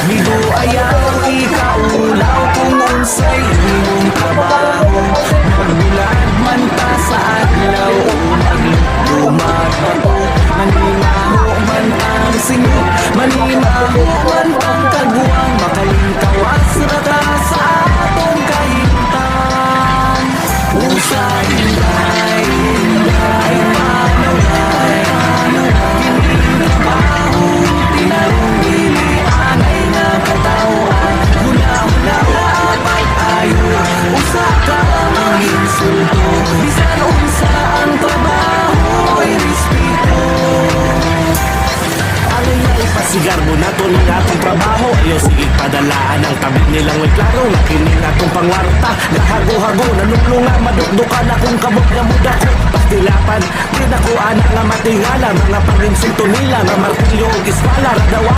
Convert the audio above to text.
Migo ayaw ikaulaw kung unsay imong trabaho. Magbilad man ta sa adlaw o maglumad bato. Manimaho man ang singot, manimaho man ang kagwang. Makalingkawas ra ta sa atong kahimtang. Usay hinday, hinday, manaway, kining trabaho, tinarong dili anay nga katawan. Hula-hula dapat tayo, usa ka mang insulto. Bisan unsa ang trabaho ay respeto. Alay pasigar mo na to ng atong trabaho. Ayaw sige padalaan ang tabi nilang may klaro. Nakinig atong pangwarta, nahago-hago, nanulunga, madukdukan akong kamot nga muda ko. Pastilapan, di na ko anak nga matingala. Mga pag-insulto nila, nga martilyo o iskala, radawa.